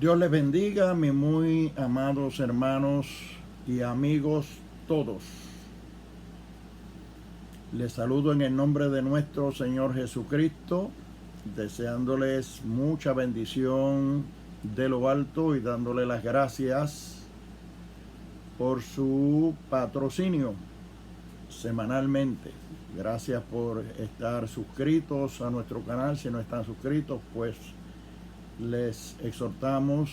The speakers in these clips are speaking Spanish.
Dios les bendiga, mis muy amados hermanos y amigos todos. Les saludo en el nombre de nuestro Señor Jesucristo, deseándoles mucha bendición de lo alto y dándole las gracias por su patrocinio semanalmente. Gracias por estar suscritos a nuestro canal. Si no están suscritos, pues les exhortamos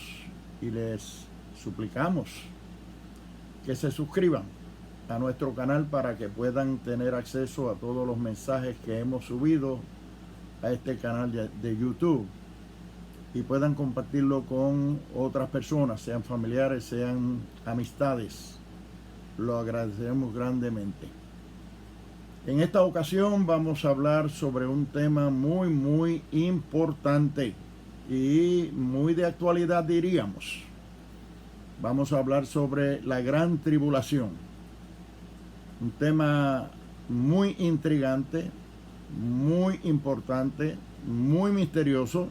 y les suplicamos que se suscriban a nuestro canal para que puedan tener acceso a todos los mensajes que hemos subido a este canal de YouTube y puedan compartirlo con otras personas, sean familiares, sean amistades. Lo agradecemos grandemente. En esta ocasión vamos a hablar sobre un tema muy importante y muy de actualidad, diríamos. Vamos a hablar sobre la gran tribulación. Un tema muy intrigante, muy importante, muy misterioso,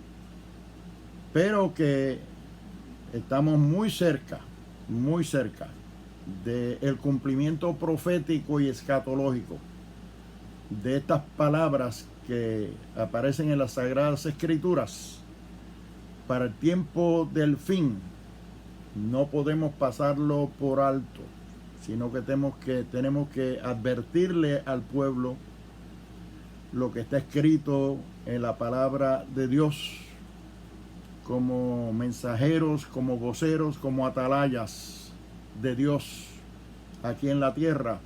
pero que estamos muy cerca del cumplimiento profético y escatológico de estas palabras que aparecen en las Sagradas Escrituras. Para el tiempo del fin no podemos pasarlo por alto, sino que tenemos que advertirle al pueblo lo que está escrito en la palabra de Dios, como mensajeros, como voceros, como atalayas de Dios aquí en la tierra.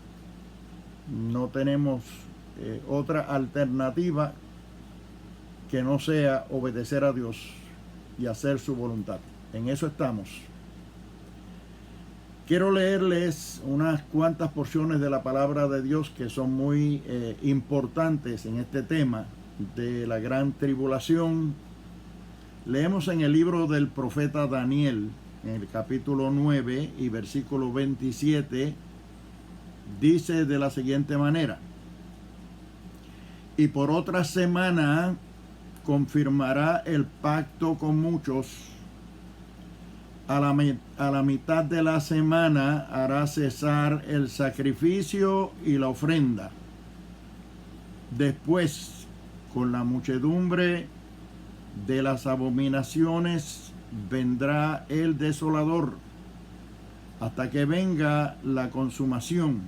No tenemos otra alternativa que no sea obedecer a Dios y hacer su voluntad. En eso estamos. Quiero leerles unas cuantas porciones de la palabra de Dios que son muy importantes en este tema de la gran tribulación. Leemos en el libro del profeta Daniel, en el capítulo 9 y versículo 27, dice de la siguiente manera: y por otra semana confirmará el pacto con muchos. A la mitad de la semana hará cesar el sacrificio y la ofrenda. Después, con la muchedumbre de las abominaciones, vendrá el desolador, hasta que venga la consumación,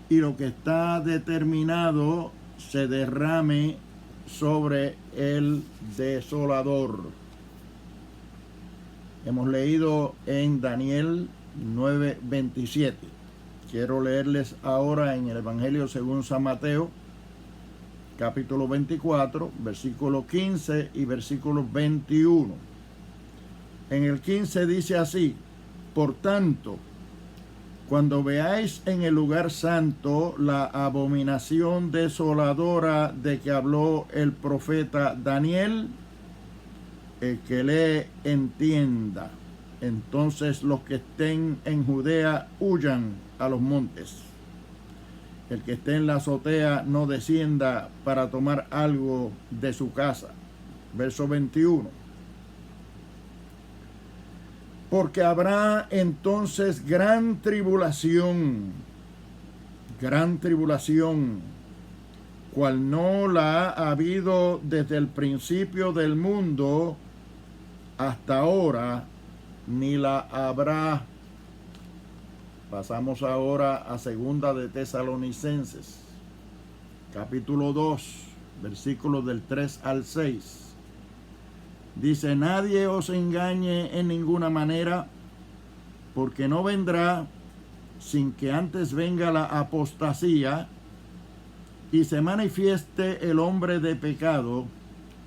y lo que está determinado se derrame sobre el desolador. Hemos leído en Daniel 9:27. Quiero leerles ahora en el Evangelio según San Mateo, capítulo 24, versículo 15 y versículo 21. En el 15 dice así: por tanto, cuando veáis en el lugar santo la abominación desoladora de que habló el profeta Daniel, el que lee entienda. Entonces los que estén en Judea huyan a los montes. El que esté en la azotea no descienda para tomar algo de su casa. Verso 21. Porque habrá entonces gran tribulación, cual no la ha habido desde el principio del mundo hasta ahora, ni la habrá. Pasamos ahora a segunda de Tesalonicenses, capítulo 2, versículos del 3 al 6. Dice: nadie os engañe en ninguna manera, porque no vendrá sin que antes venga la apostasía y se manifieste el hombre de pecado,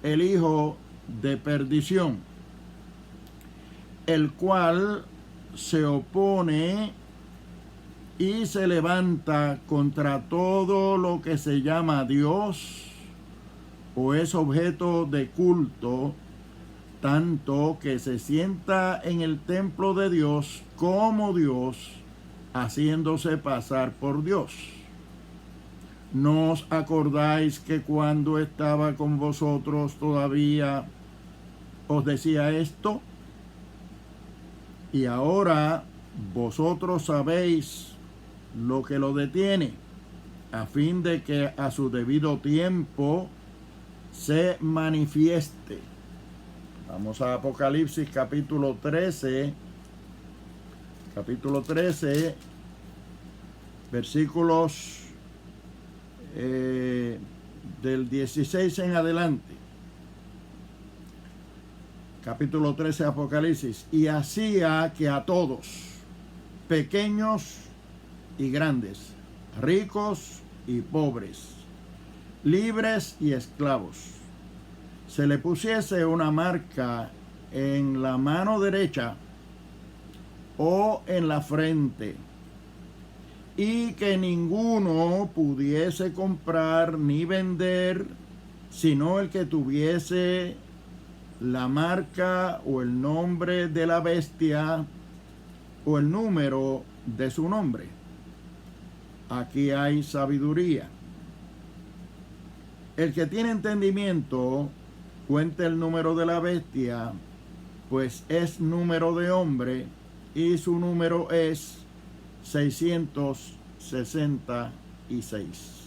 el hijo de perdición, el cual se opone y se levanta contra todo lo que se llama Dios o es objeto de culto, tanto que se sienta en el templo de Dios como Dios, haciéndose pasar por Dios. ¿No os acordáis que cuando estaba con vosotros todavía os decía esto? Y ahora vosotros sabéis lo que lo detiene, a fin de que a su debido tiempo se manifieste. Vamos a Apocalipsis capítulo 13, versículos del 16 en adelante. Capítulo 13 Apocalipsis. Y hacía que a todos, pequeños y grandes, ricos y pobres, libres y esclavos, se le pusiese una marca en la mano derecha o en la frente, y que ninguno pudiese comprar ni vender, sino el que tuviese la marca o el nombre de la bestia o el número de su nombre. Aquí hay sabiduría. El que tiene entendimiento, cuente el número de la bestia, pues es número de hombre, y su número es 666.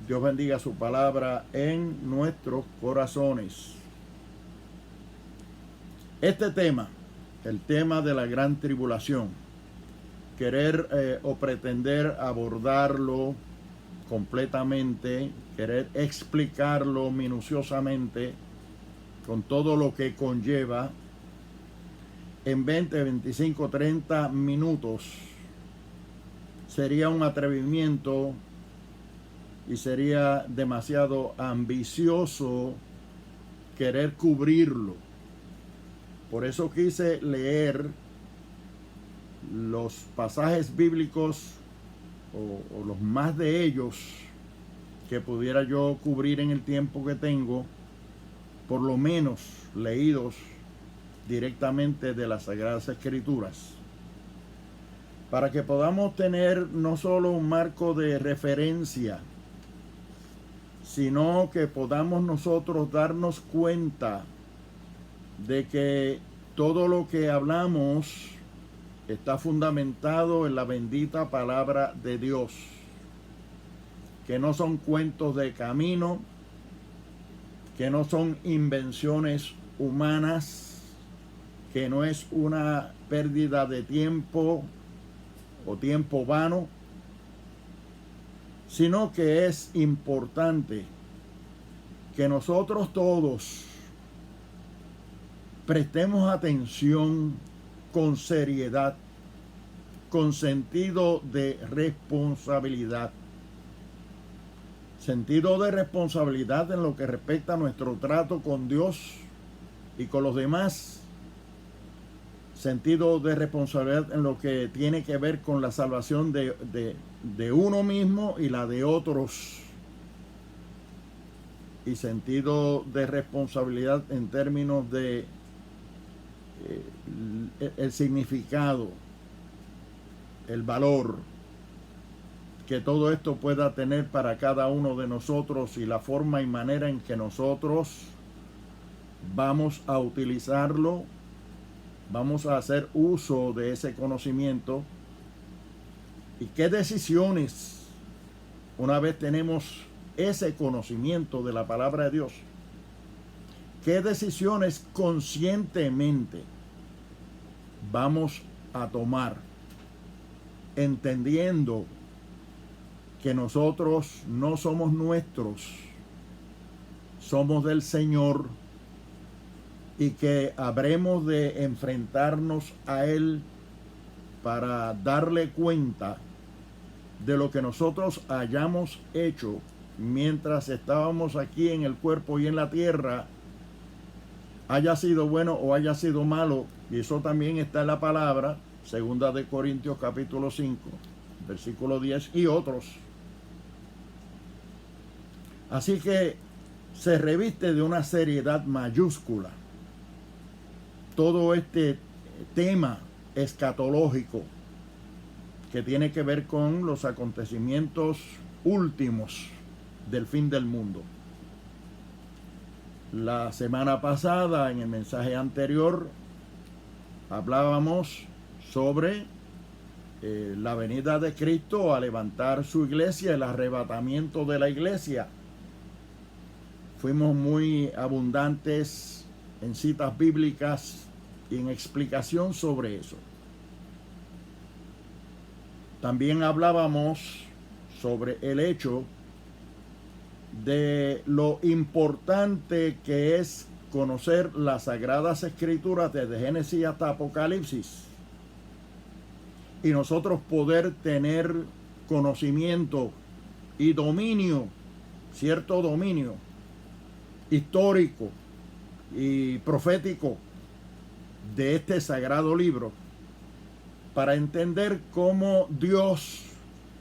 Dios bendiga su palabra en nuestros corazones. Este tema, el tema de la gran tribulación, querer o pretender abordarlo completamente, querer explicarlo minuciosamente, con todo lo que conlleva, en 20, 25, 30 minutos, sería un atrevimiento y sería demasiado ambicioso querer cubrirlo. Por eso quise leer los pasajes bíblicos o los más de ellos que pudiera yo cubrir en el tiempo que tengo, por lo menos leídos directamente de las Sagradas Escrituras, para que podamos tener no solo un marco de referencia, sino que podamos nosotros darnos cuenta de que todo lo que hablamos está fundamentado en la bendita palabra de Dios, que no son cuentos de camino, que no son invenciones humanas, que no es una pérdida de tiempo o tiempo vano, sino que es importante que nosotros todos prestemos atención con seriedad, con sentido de responsabilidad. Sentido de responsabilidad en lo que respecta a nuestro trato con Dios y con los demás. Sentido de responsabilidad en lo que tiene que ver con la salvación de uno mismo y la de otros. Y sentido de responsabilidad en términos de el significado, el valor que todo esto pueda tener para cada uno de nosotros y la forma y manera en que nosotros vamos a utilizarlo, vamos a hacer uso de ese conocimiento, y qué decisiones, una vez tenemos ese conocimiento de la palabra de Dios, qué decisiones conscientemente vamos a tomar, entendiendo que nosotros no somos nuestros, somos del Señor, y que habremos de enfrentarnos a Él para darle cuenta de lo que nosotros hayamos hecho mientras estábamos aquí en el cuerpo y en la tierra, haya sido bueno o haya sido malo. Y eso también está en la palabra, 2 de Corintios capítulo 5, versículo 10 y otros. Así que se reviste de una seriedad mayúscula todo este tema escatológico que tiene que ver con los acontecimientos últimos del fin del mundo. La semana pasada, en el mensaje anterior, hablábamos sobre la venida de Cristo a levantar su iglesia, el arrebatamiento de la iglesia. Fuimos muy abundantes en citas bíblicas y en explicación sobre eso. También hablábamos sobre el hecho de lo importante que es conocer las Sagradas Escrituras desde Génesis hasta Apocalipsis y nosotros poder tener conocimiento y dominio, cierto dominio histórico y profético de este sagrado libro para entender cómo Dios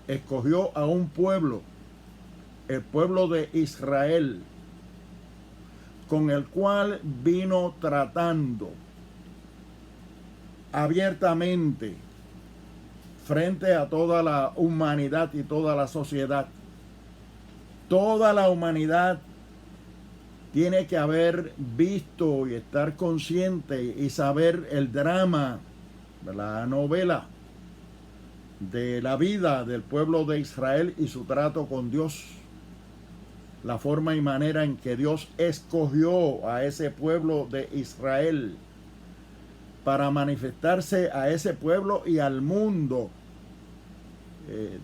escogió a un pueblo, el pueblo de Israel, con el cual vino tratando abiertamente frente a toda la humanidad y toda la sociedad. Toda la humanidad tiene que haber visto y estar consciente y saber el drama, la novela de la vida del pueblo de Israel y su trato con Dios. La forma y manera en que Dios escogió a ese pueblo de Israel para manifestarse a ese pueblo y al mundo,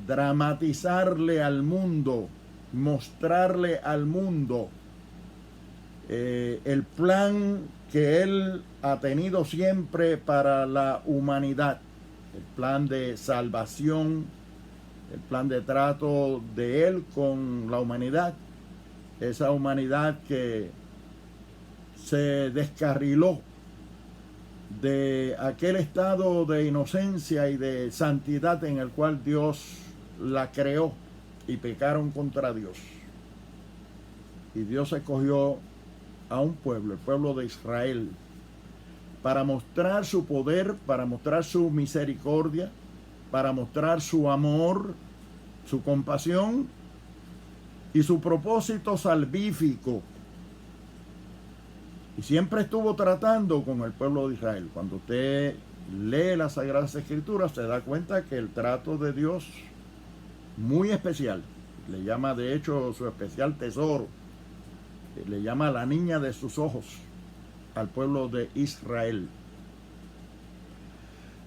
dramatizarle al mundo, mostrarle al mundo el plan que Él ha tenido siempre para la humanidad, el plan de salvación, el plan de trato de Él con la humanidad, esa humanidad que se descarriló de aquel estado de inocencia y de santidad en el cual Dios la creó y pecaron contra Dios. Y Dios escogió a un pueblo, el pueblo de Israel, para mostrar su poder, para mostrar su misericordia, para mostrar su amor, su compasión y su propósito salvífico. Y siempre estuvo tratando con el pueblo de Israel. Cuando usted lee las Sagradas Escrituras, se da cuenta que el trato de Dios muy especial, le llama de hecho su especial tesoro, le llama la niña de sus ojos al pueblo de Israel.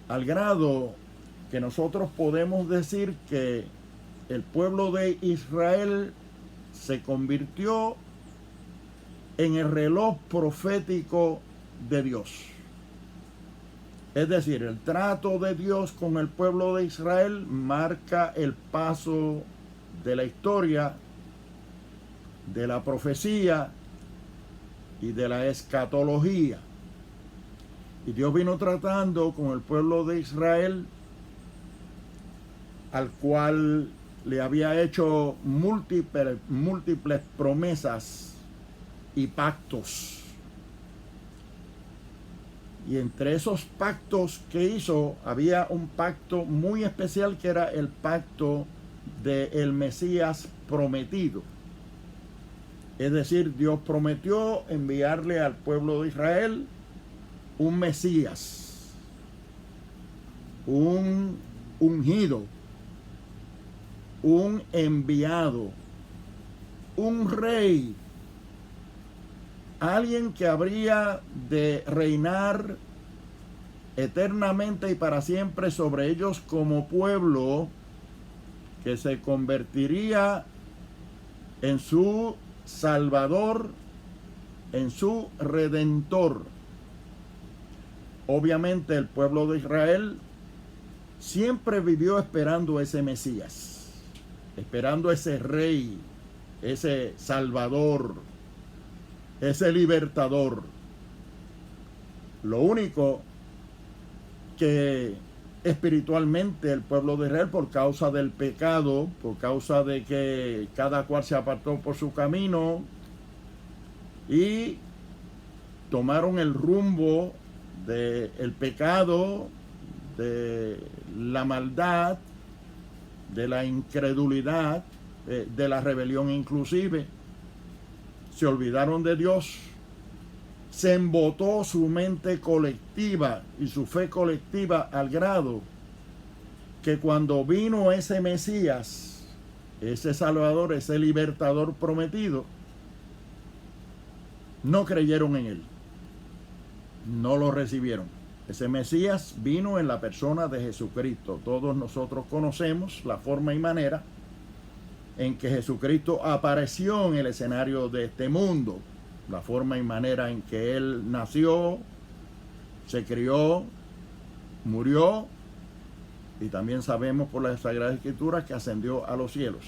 Al grado que nosotros podemos decir que el pueblo de Israel se convirtió en el reloj profético de Dios. Es decir, el trato de Dios con el pueblo de Israel marca el paso de la historia, de la profecía y de la escatología. Y Dios vino tratando con el pueblo de Israel, al cual le había hecho múltiples promesas y pactos. Y entre esos pactos que hizo, había un pacto muy especial que era el pacto del Mesías prometido. Es decir, Dios prometió enviarle al pueblo de Israel un Mesías, un ungido, un enviado, un rey, alguien que habría de reinar eternamente y para siempre sobre ellos como pueblo, que se convertiría en su Salvador, en su Redentor. Obviamente el pueblo de Israel siempre vivió esperando ese Mesías, esperando ese Rey, ese Salvador, ese Libertador. Lo único que espiritualmente el pueblo de Israel, por causa del pecado, por causa de que cada cual se apartó por su camino y tomaron el rumbo del pecado, de la maldad, de la incredulidad, de la rebelión inclusive, se olvidaron de Dios, se embotó su mente colectiva y su fe colectiva al grado que cuando vino ese Mesías, ese Salvador, ese libertador prometido, no creyeron en él, no lo recibieron. Ese Mesías vino en la persona de Jesucristo. Todos nosotros conocemos la forma y manera en que Jesucristo apareció en el escenario de este mundo, la forma y manera en que Él nació, se crió, murió, y también sabemos por las Sagradas Escrituras que ascendió a los cielos.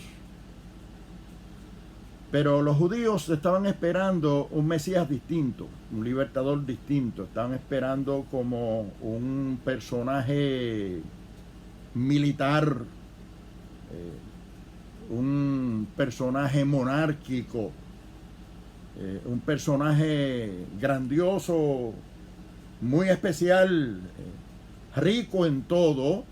Pero los judíos estaban esperando un Mesías distinto, un libertador distinto. Estaban esperando como un personaje militar, un personaje monárquico, un personaje grandioso, muy especial, rico en todo,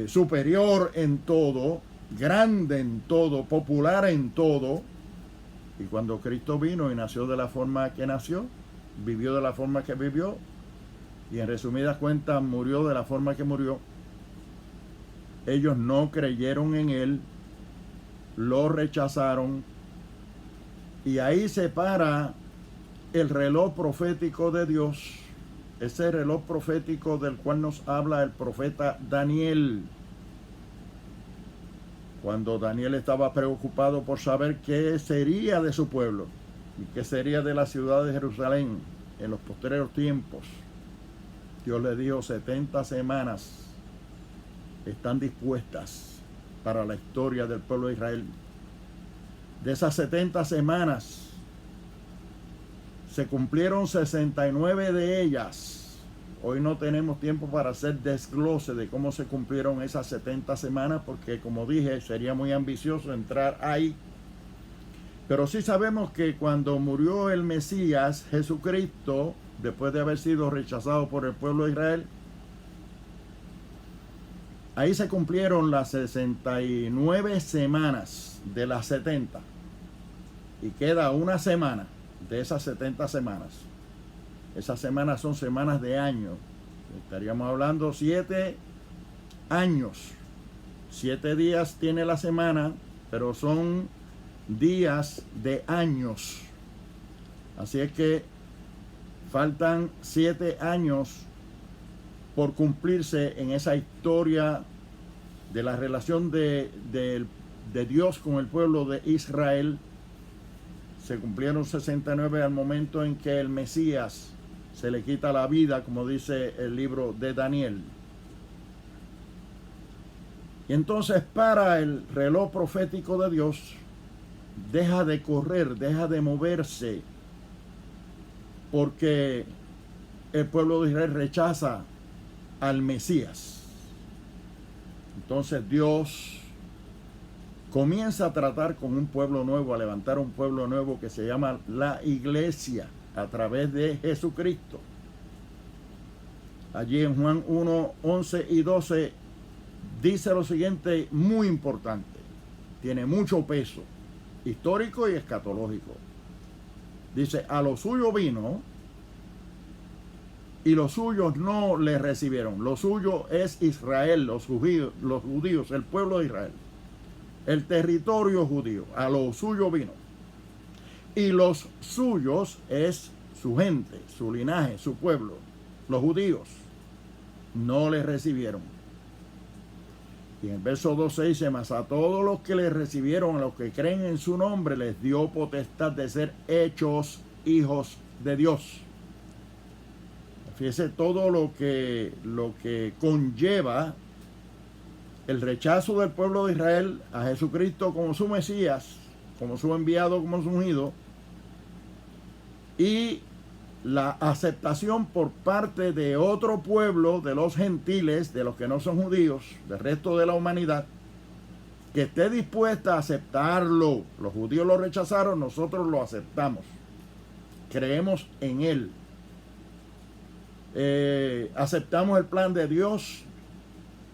superior en todo, grande en todo, popular en todo. Y cuando Cristo vino y nació de la forma que nació, vivió de la forma que vivió, y en resumidas cuentas murió de la forma que murió, ellos no creyeron en él, lo rechazaron, y ahí se para el reloj profético de Dios, ese reloj profético del cual nos habla el profeta Daniel. Cuando Daniel estaba preocupado por saber qué sería de su pueblo y qué sería de la ciudad de Jerusalén en los posteriores tiempos, Dios le dijo: 70 semanas están dispuestas para la historia del pueblo de Israel. De esas 70 semanas se cumplieron 69 de ellas. Hoy no tenemos tiempo para hacer desglose de cómo se cumplieron esas 70 semanas, porque como dije, sería muy ambicioso entrar ahí. Pero sí sabemos que cuando murió el Mesías, Jesucristo, después de haber sido rechazado por el pueblo de Israel, ahí se cumplieron las 69 semanas de las 70. Y queda una semana de esas 70 semanas. Esas semanas son semanas de año. Estaríamos hablando 7 años. 7 días tiene la semana, pero son días de años. Así es que faltan 7 años por cumplirse en esa historia de la relación de Dios con el pueblo de Israel. Se cumplieron 69 al momento en que el Mesías se le quita la vida, como dice el libro de Daniel. Y entonces para el reloj profético de Dios, deja de correr, deja de moverse, porque el pueblo de Israel rechaza al Mesías. Entonces Dios comienza a tratar con un pueblo nuevo, a levantar un pueblo nuevo que se llama la Iglesia, a través de Jesucristo. Allí en Juan 1, 11 y 12 dice lo siguiente, muy importante, tiene mucho peso histórico y escatológico. Dice: a lo suyo vino y los suyos no le recibieron. Lo suyo es Israel, los judíos, el pueblo de Israel, el territorio judío. A lo suyo vino. Y los suyos es su gente, su linaje, su pueblo, los judíos. No le recibieron. Y en el verso 12 dice: mas a todos los que le recibieron, a los que creen en su nombre, les dio potestad de ser hechos hijos de Dios. Fíjese todo lo que conlleva el rechazo del pueblo de Israel a Jesucristo como su Mesías, como su enviado, como su ungido, y la aceptación por parte de otro pueblo, de los gentiles, de los que no son judíos, del resto de la humanidad, que esté dispuesta a aceptarlo. Los judíos lo rechazaron, nosotros lo aceptamos. Creemos en él. Aceptamos el plan de Dios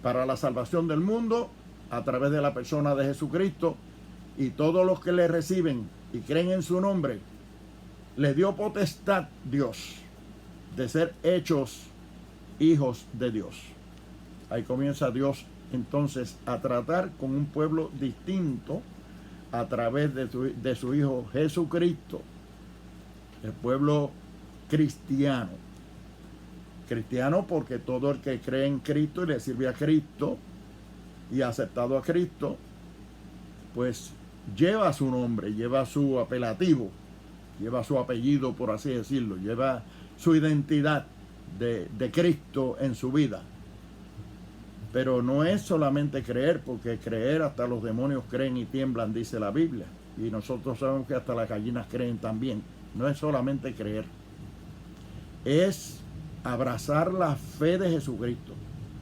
para la salvación del mundo a través de la persona de Jesucristo, y todos los que le reciben y creen en su nombre le dio potestad Dios de ser hechos hijos de Dios. Ahí comienza Dios entonces a tratar con un pueblo distinto a través de su Hijo Jesucristo, el pueblo cristiano. Cristiano porque todo el que cree en Cristo y le sirve a Cristo y ha aceptado a Cristo, pues lleva su nombre, lleva su apelativo, lleva su apellido, por así decirlo, lleva su identidad de Cristo en su vida. Pero no es solamente creer, porque creer hasta los demonios creen y tiemblan, dice la Biblia. Y nosotros sabemos que hasta las gallinas creen también. No es solamente creer. Es abrazar la fe de Jesucristo.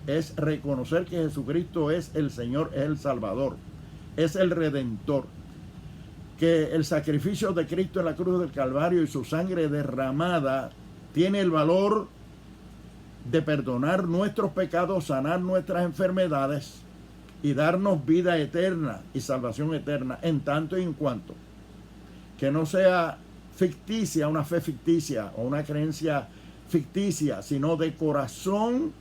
Es reconocer que Jesucristo es el Señor, es el Salvador, es el Redentor. Que el sacrificio de Cristo en la cruz del Calvario y su sangre derramada tiene el valor de perdonar nuestros pecados, sanar nuestras enfermedades y darnos vida eterna y salvación eterna, en tanto y en cuanto que no sea ficticia, una fe ficticia o una creencia ficticia, sino de corazón,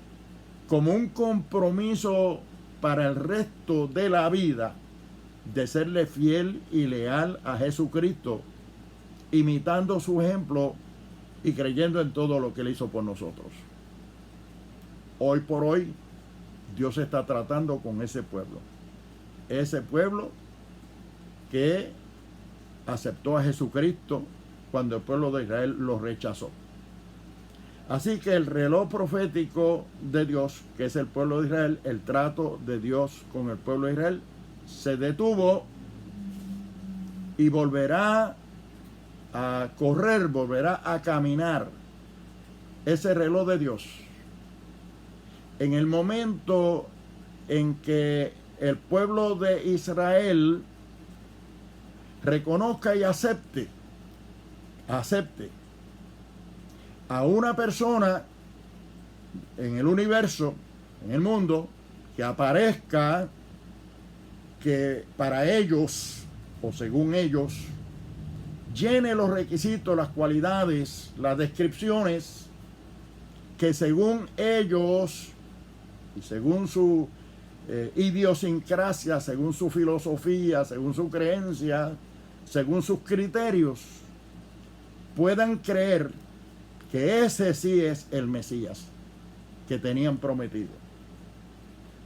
como un compromiso para el resto de la vida de serle fiel y leal a Jesucristo, imitando su ejemplo y creyendo en todo lo que Él hizo por nosotros. Hoy por hoy, Dios está tratando con ese pueblo que aceptó a Jesucristo cuando el pueblo de Israel lo rechazó. Así que el reloj profético de Dios, que es el pueblo de Israel, el trato de Dios con el pueblo de Israel, se detuvo y volverá a correr, volverá a caminar ese reloj de Dios en el momento en que el pueblo de Israel reconozca y acepte a una persona en el universo, en el mundo, que aparezca, que para ellos, o según ellos, llene los requisitos, las cualidades, las descripciones, que según ellos y según su idiosincrasia, según su filosofía, según su creencia, según sus criterios, puedan creer que ese sí es el Mesías que tenían prometido.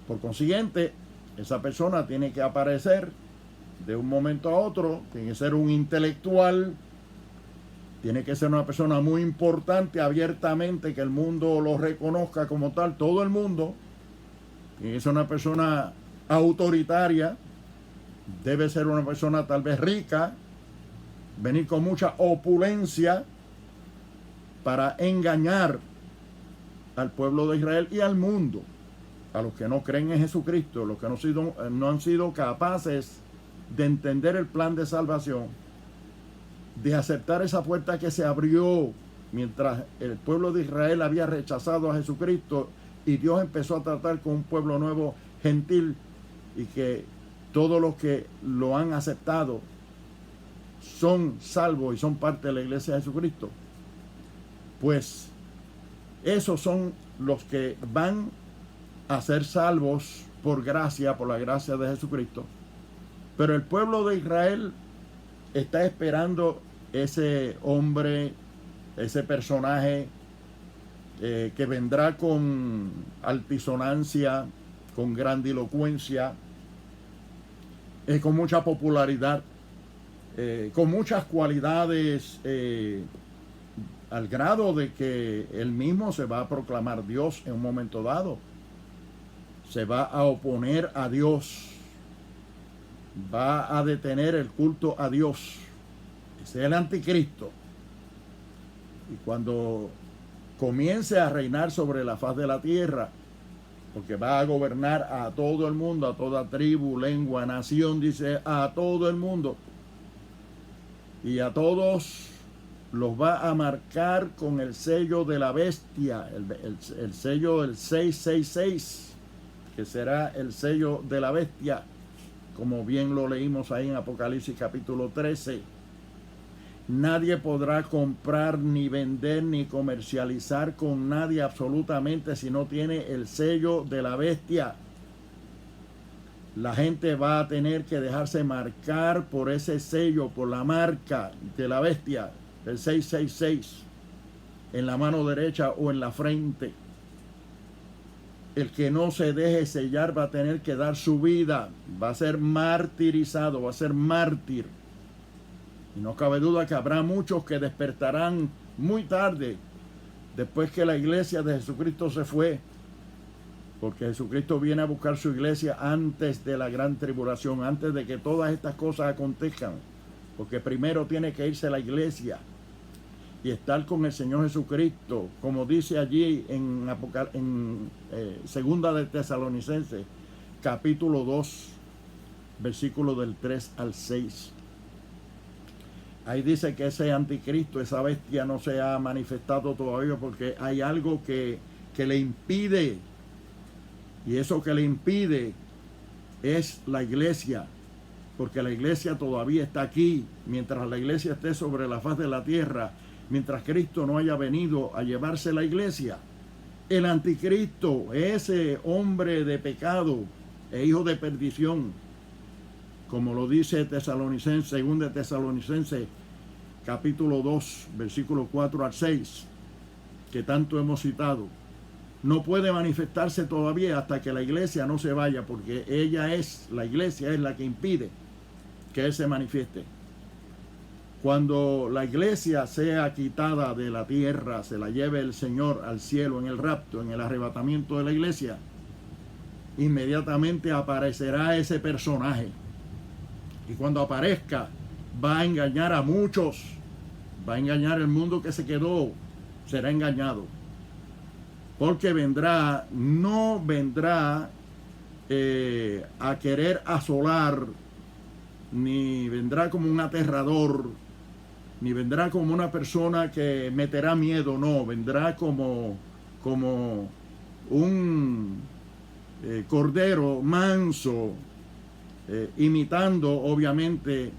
Por consiguiente, esa persona tiene que aparecer de un momento a otro, tiene que ser un intelectual, tiene que ser una persona muy importante abiertamente, que el mundo lo reconozca como tal, todo el mundo. Tiene que ser una persona autoritaria, debe ser una persona tal vez rica, venir con mucha opulencia para engañar al pueblo de Israel y al mundo, a los que no creen en Jesucristo, los que no han sido capaces de entender el plan de salvación, de aceptar esa puerta que se abrió mientras el pueblo de Israel había rechazado a Jesucristo y Dios empezó a tratar con un pueblo nuevo, gentil, y que todos los que lo han aceptado son salvos y son parte de la iglesia de Jesucristo. Pues esos son los que van a ser salvos por gracia, por la gracia de Jesucristo. Pero el pueblo de Israel está esperando ese hombre, ese personaje que vendrá con altisonancia, con grandilocuencia, con mucha popularidad, con muchas cualidades, al grado de que él mismo se va a proclamar Dios en un momento dado. Se va a oponer a Dios, va a detener el culto a Dios. Ese es el anticristo. Y cuando comience a reinar sobre la faz de la tierra, porque va a gobernar a todo el mundo, a toda tribu, lengua, nación, dice, a todo el mundo, y a todos los va a marcar con el sello de la bestia, el sello del 666, que será el sello de la bestia, como bien lo leímos ahí en Apocalipsis capítulo 13. Nadie podrá comprar, ni vender, ni comercializar con nadie absolutamente si no tiene el sello de la bestia. La gente va a tener que dejarse marcar por ese sello, por la marca de la bestia, el 666, en la mano derecha o en la frente. El que no se deje sellar va a tener que dar su vida, va a ser martirizado, va a ser mártir. Y no cabe duda que habrá muchos que despertarán muy tarde, después que la iglesia de Jesucristo se fue, porque Jesucristo viene a buscar su iglesia antes de la gran tribulación, antes de que todas estas cosas acontezcan, porque primero tiene que irse la iglesia y estar con el Señor Jesucristo, como dice allí en Segunda de Tesalonicenses, capítulo 2, versículo del 3 al 6. Ahí dice que ese anticristo, esa bestia, no se ha manifestado todavía porque hay algo que le impide. Y eso que le impide es la iglesia. Porque la iglesia todavía está aquí. Mientras la iglesia esté sobre la faz de la tierra, mientras Cristo no haya venido a llevarse la iglesia, el anticristo, ese hombre de pecado e hijo de perdición, como lo dice Tesalonicenses, Segunda de Tesalonicenses, capítulo 2, versículo 4 al 6, que tanto hemos citado, no puede manifestarse todavía hasta que la iglesia no se vaya, porque la iglesia es la que impide que Él se manifieste. Cuando la iglesia sea quitada de la tierra, se la lleve el Señor al cielo en el rapto, en el arrebatamiento de la iglesia, inmediatamente aparecerá ese personaje. Y cuando aparezca, va a engañar a muchos, va a engañar el mundo que se quedó, será engañado. Porque no vendrá a querer asolar, ni vendrá como un aterrador, ni vendrá como una persona que meterá miedo, no, vendrá como un cordero manso, imitando obviamente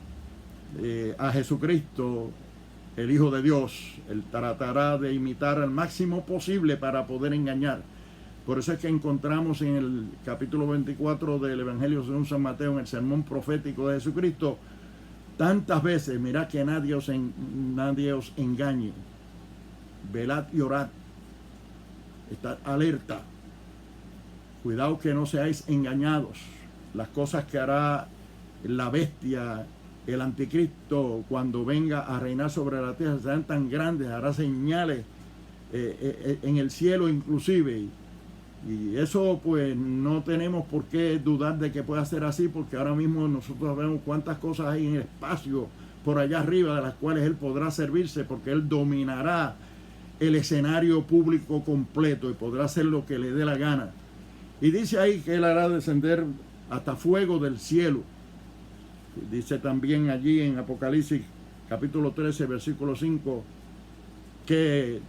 a Jesucristo, el Hijo de Dios. Él tratará de imitar al máximo posible para poder engañar. Por eso es que encontramos en el capítulo 24 del Evangelio según San Mateo, en el sermón profético de Jesucristo, tantas veces: mirad que nadie os engañe, velad y orad, estad alerta, cuidado que no seáis engañados. Las cosas que hará la bestia, el anticristo, cuando venga a reinar sobre la tierra, serán tan grandes, hará señales en el cielo inclusive, y eso pues no tenemos por qué dudar de que pueda ser así, porque ahora mismo nosotros vemos cuántas cosas hay en el espacio por allá arriba de las cuales Él podrá servirse, porque Él dominará el escenario público completo y podrá hacer lo que le dé la gana. Y dice ahí que Él hará descender hasta fuego del cielo. Dice también allí en Apocalipsis capítulo 13 versículo 5 que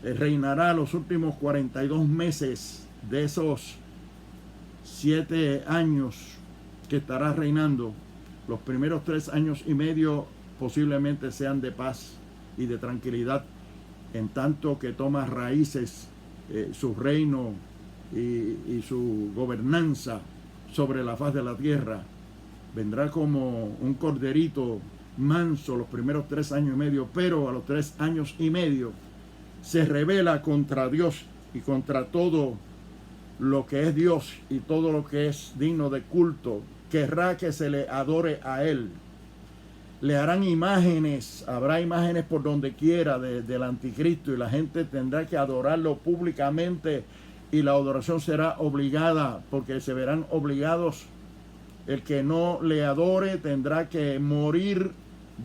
reinará los últimos 42 meses de esos 7 años que estará reinando. Los primeros 3 años y medio posiblemente sean de paz y de tranquilidad, en tanto que toma raíces su reino y su gobernanza sobre la faz de la tierra. Vendrá como un corderito manso los primeros 3 años y medio, pero a los 3 años y medio se rebela contra Dios y contra todo lo que es Dios y todo lo que es digno de culto. Querrá que se le adore a Él. Le harán imágenes, habrá imágenes por donde quiera del anticristo, y la gente tendrá que adorarlo públicamente, y la adoración será obligada, porque se verán obligados. El que no le adore tendrá que morir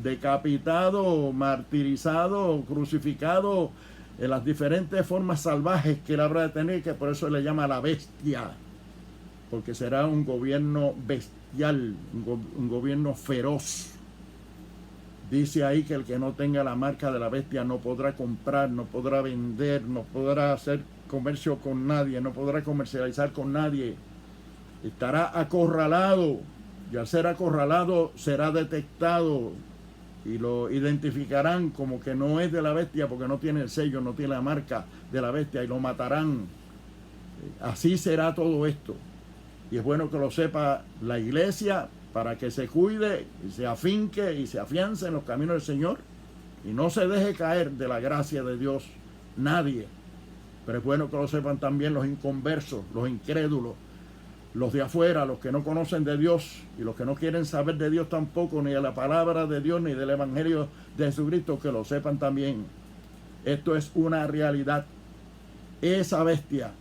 decapitado, martirizado, crucificado, en las diferentes formas salvajes que él habrá de tener, que por eso le llama la bestia, porque será un gobierno bestial, un gobierno feroz. Dice ahí que el que no tenga la marca de la bestia no podrá comprar, no podrá vender, no podrá hacer comercio con nadie, no podrá comercializar con nadie. Estará acorralado, y al ser acorralado será detectado y lo identificarán como que no es de la bestia porque no tiene el sello, no tiene la marca de la bestia, y lo matarán. Así será todo esto. Y es bueno que lo sepa la iglesia para que se cuide y se afinque y se afiance en los caminos del Señor y no se deje caer de la gracia de Dios nadie. Pero es bueno que lo sepan también los inconversos, los incrédulos, los de afuera, los que no conocen de Dios y los que no quieren saber de Dios tampoco, ni de la palabra de Dios, ni del Evangelio de Jesucristo, que lo sepan también. Esto es una realidad. Esa bestia,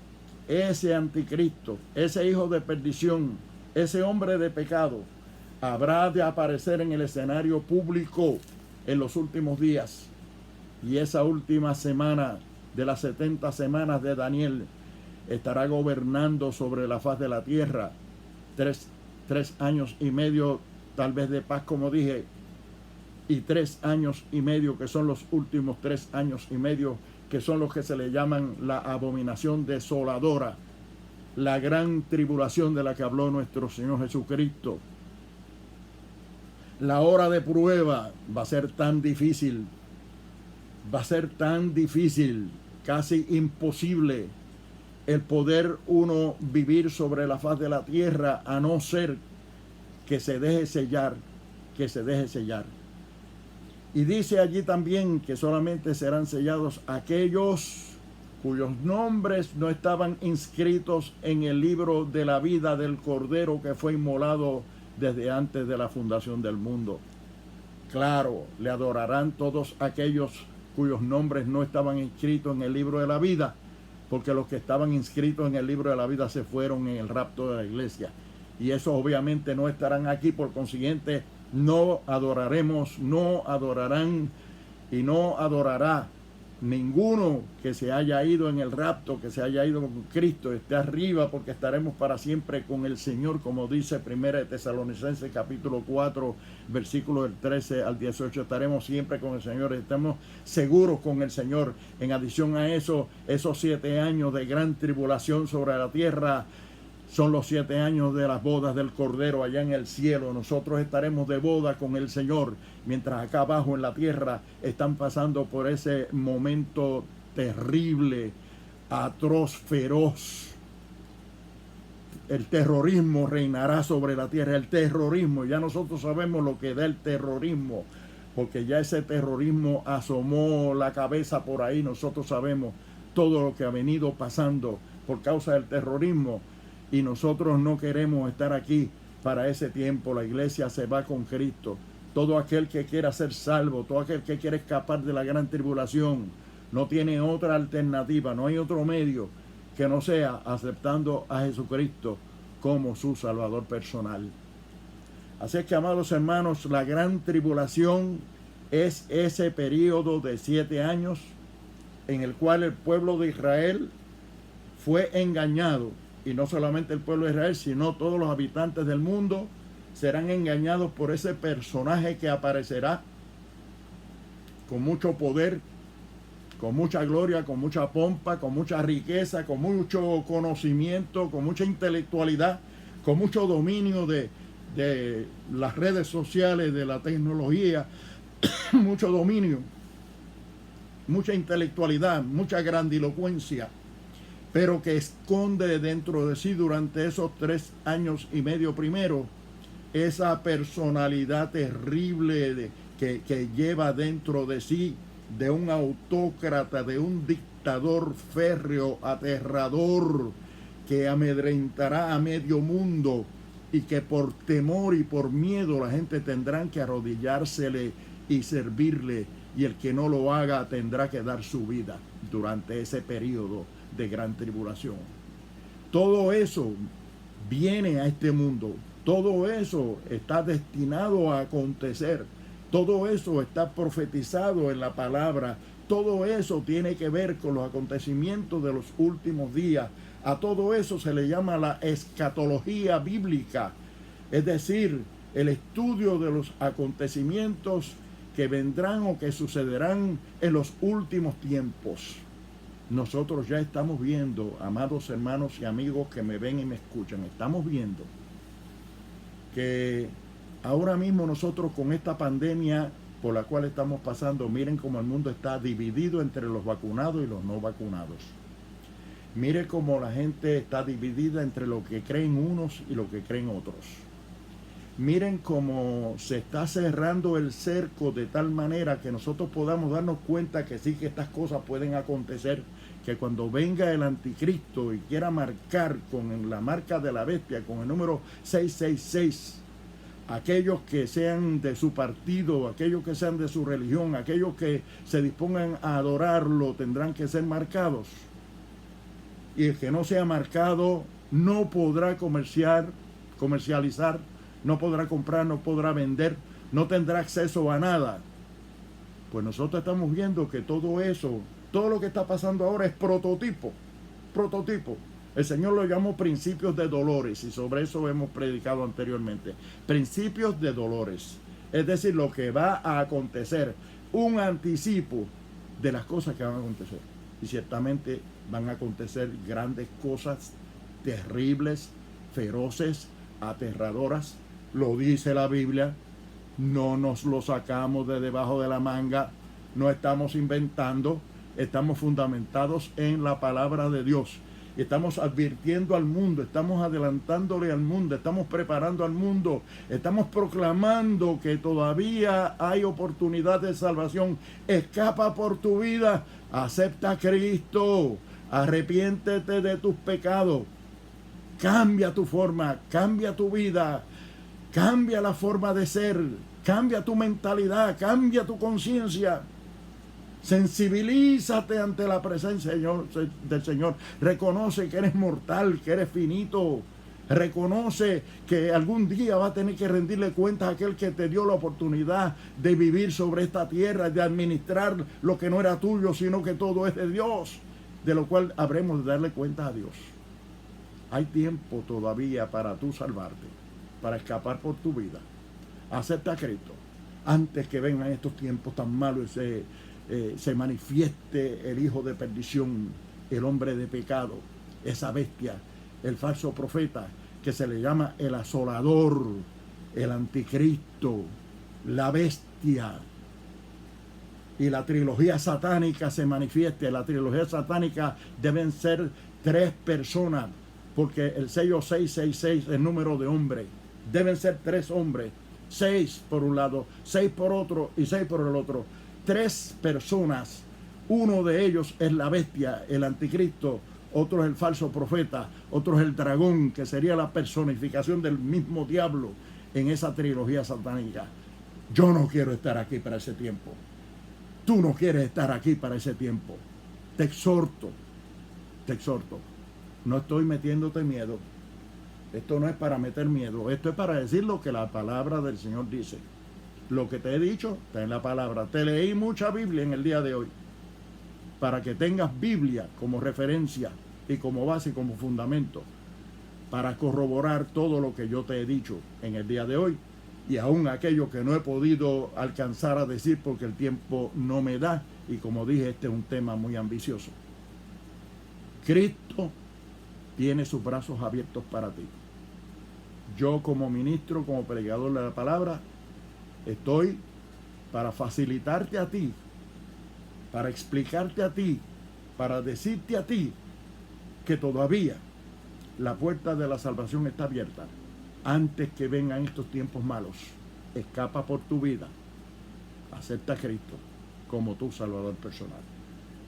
ese anticristo, ese hijo de perdición, ese hombre de pecado, habrá de aparecer en el escenario público en los últimos días. Y esa última semana de las 70 semanas de Daniel estará gobernando sobre la faz de la tierra. Tres años y medio tal vez de paz, como dije, y 3 años y medio que son los últimos 3 años y medio, que son los que se le llaman la abominación desoladora, la gran tribulación de la que habló nuestro Señor Jesucristo. La hora de prueba va a ser tan difícil, casi imposible el poder uno vivir sobre la faz de la tierra, a no ser que se deje sellar, Y dice allí también que solamente serán sellados aquellos cuyos nombres no estaban inscritos en el libro de la vida del Cordero que fue inmolado desde antes de la fundación del mundo. Claro, le adorarán todos aquellos cuyos nombres no estaban inscritos en el libro de la vida, porque los que estaban inscritos en el libro de la vida se fueron en el rapto de la iglesia. Y esos obviamente no estarán aquí, por consiguiente no adoraremos, no adorarán y no adorará ninguno que se haya ido en el rapto, que se haya ido con Cristo, esté arriba, porque estaremos para siempre con el Señor, como dice 1 Tesalonicenses capítulo 4, versículo del 13 al 18, estaremos siempre con el Señor, estamos seguros con el Señor. En adición a eso, esos 7 años de gran tribulación sobre la tierra son los 7 años de las bodas del Cordero allá en el cielo. Nosotros estaremos de boda con el Señor, mientras acá abajo en la tierra están pasando por ese momento terrible, atroz, feroz. El terrorismo reinará sobre la tierra, el terrorismo. Ya nosotros sabemos lo que da el terrorismo, porque ya ese terrorismo asomó la cabeza por ahí. Nosotros sabemos todo lo que ha venido pasando por causa del terrorismo. Y nosotros no queremos estar aquí para ese tiempo. La iglesia se va con Cristo. Todo aquel que quiera ser salvo, todo aquel que quiere escapar de la gran tribulación, no tiene otra alternativa, no hay otro medio que no sea aceptando a Jesucristo como su Salvador personal. Así es que, amados hermanos, la gran tribulación es ese periodo de 7 años en el cual el pueblo de Israel fue engañado. Y no solamente el pueblo de Israel, sino todos los habitantes del mundo serán engañados por ese personaje que aparecerá con mucho poder, con mucha gloria, con mucha pompa, con mucha riqueza, con mucho conocimiento, con mucha intelectualidad, con mucho dominio de las redes sociales, de la tecnología, mucho dominio, mucha intelectualidad, mucha grandilocuencia, pero que esconde dentro de sí durante esos 3 años y medio primero esa personalidad terrible que lleva dentro de sí de un autócrata, de un dictador férreo, aterrador, que amedrentará a medio mundo y que por temor y por miedo la gente tendrán que arrodillársele y servirle, y el que no lo haga tendrá que dar su vida durante ese periodo de gran tribulación. Todo eso viene a este mundo, todo eso está destinado a acontecer, todo eso está profetizado en la palabra, todo eso tiene que ver con los acontecimientos de los últimos días. A todo eso se le llama la escatología bíblica, es decir, el estudio de los acontecimientos que vendrán o que sucederán en los últimos tiempos. Nosotros ya estamos viendo, amados hermanos y amigos que me ven y me escuchan, estamos viendo que ahora mismo nosotros con esta pandemia por la cual estamos pasando. Miren cómo el mundo está dividido entre los vacunados y los no vacunados. Mire cómo la gente está dividida entre lo que creen unos y lo que creen otros. Miren cómo se está cerrando el cerco de tal manera que nosotros podamos darnos cuenta que sí, que estas cosas pueden acontecer, que cuando venga el anticristo y quiera marcar con la marca de la bestia, con el número 666, aquellos que sean de su partido, aquellos que sean de su religión, aquellos que se dispongan a adorarlo, tendrán que ser marcados. Y el que no sea marcado no podrá comercializar, no podrá comprar, no podrá vender, no tendrá acceso a nada. Pues nosotros estamos viendo que todo eso, todo lo que está pasando ahora es prototipo. El Señor lo llamó principios de dolores, y sobre eso hemos predicado anteriormente. Principios de dolores, es decir, lo que va a acontecer, un anticipo de las cosas que van a acontecer. Y ciertamente van a acontecer grandes cosas, terribles, feroces, aterradoras. Lo dice la Biblia, no nos lo sacamos de debajo de la manga, no estamos inventando, estamos fundamentados en la palabra de Dios. Estamos advirtiendo al mundo, estamos adelantándole al mundo, estamos preparando al mundo, estamos proclamando que todavía hay oportunidad de salvación. Escapa por tu vida, acepta a Cristo, arrepiéntete de tus pecados, cambia tu forma, cambia tu vida, cambia la forma de ser, cambia tu mentalidad, cambia tu conciencia. Sensibilízate ante la presencia del Señor. Reconoce que eres mortal, que eres finito. Reconoce que algún día va a tener que rendirle cuentas a aquel que te dio la oportunidad de vivir sobre esta tierra, de administrar lo que no era tuyo, sino que todo es de Dios, de lo cual habremos de darle cuenta a Dios. Hay tiempo todavía para tú salvarte, para escapar por tu vida. Acepta a Cristo antes que vengan estos tiempos tan malos y se manifieste el hijo de perdición, el hombre de pecado, esa bestia, el falso profeta que se le llama el asolador, el anticristo, la bestia. Y la trilogía satánica se manifieste. La trilogía satánica deben ser 3 personas, porque el sello 666 es el número de hombre. Deben ser 3 hombres, 6 por un lado, 6 por otro y 6 por el otro. 3 personas, uno de ellos es la bestia, el anticristo, otro es el falso profeta, otro es el dragón, que sería la personificación del mismo diablo en esa trilogía satánica. Yo no quiero estar aquí para ese tiempo. Tú no quieres estar aquí para ese tiempo. Te exhorto. No estoy metiéndote miedo. Esto no es para meter miedo. Esto es para decir lo que la palabra del Señor dice. Lo que te he dicho está en la palabra. Te leí mucha Biblia en el día de hoy, para que tengas Biblia como referencia y como base y como fundamento, para corroborar todo lo que yo te he dicho en el día de hoy, y aún aquello que no he podido alcanzar a decir porque el tiempo no me da, y como dije, este es un tema muy ambicioso. Cristo tiene sus brazos abiertos para ti. Yo, como ministro, como predicador de la palabra, estoy para facilitarte a ti, para explicarte a ti, para decirte a ti que todavía la puerta de la salvación está abierta antes que vengan estos tiempos malos. Escapa por tu vida. Acepta a Cristo como tu Salvador personal.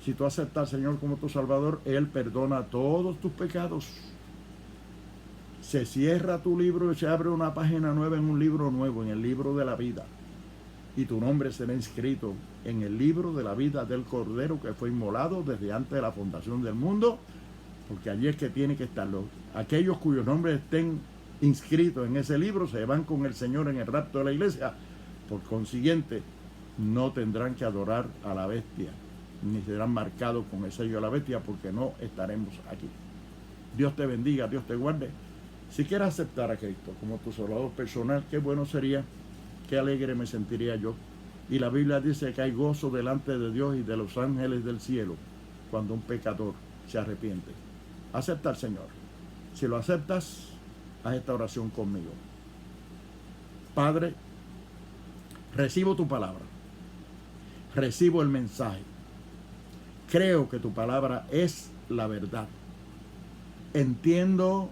Si tú aceptas al Señor como tu Salvador, Él perdona todos tus pecados. Se cierra tu libro y se abre una página nueva en un libro nuevo, en el libro de la vida. Y tu nombre será inscrito en el libro de la vida del Cordero que fue inmolado desde antes de la fundación del mundo, porque allí es que tiene que estarlo. Aquellos cuyos nombres estén inscritos en ese libro se van con el Señor en el rapto de la iglesia. Por consiguiente, no tendrán que adorar a la bestia, ni serán marcados con el sello de la bestia, porque no estaremos aquí. Dios te bendiga, Dios te guarde. Si quieres aceptar a Cristo como tu Salvador personal, qué bueno sería, qué alegre me sentiría yo. Y la Biblia dice que hay gozo delante de Dios y de los ángeles del cielo cuando un pecador se arrepiente. Acepta al Señor. Si lo aceptas, haz esta oración conmigo. Padre, recibo tu palabra Recibo el mensaje. Creo que tu palabra es la verdad. Entiendo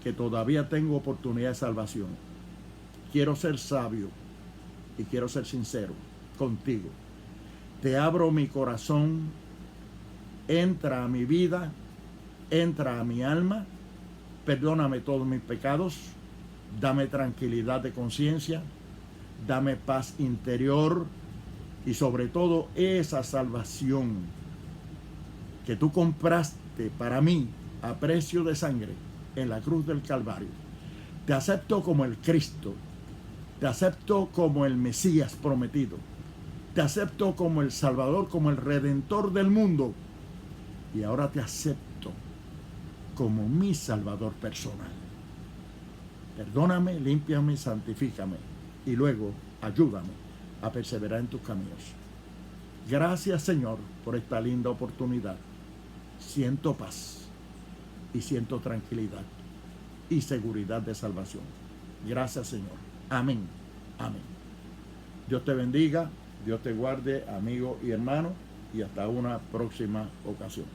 que todavía tengo oportunidad de salvación. Quiero ser sabio y quiero ser sincero contigo. Te abro mi corazón, entra a mi vida, entra a mi alma, perdóname todos mis pecados, dame tranquilidad de conciencia, dame paz interior y sobre todo esa salvación que tú compraste para mí a precio de sangre en la cruz del Calvario. Te acepto como el Cristo, te acepto como el Mesías prometido, te acepto como el Salvador, como el Redentor del mundo, y ahora te acepto como mi Salvador personal. Perdóname, límpiame, santifícame y luego ayúdame a perseverar en tus caminos. Gracias, Señor, por esta linda oportunidad. Siento paz y siento tranquilidad y seguridad de salvación. Gracias, Señor. Amén. Amén. Dios te bendiga, Dios te guarde, amigo y hermano, y hasta una próxima ocasión.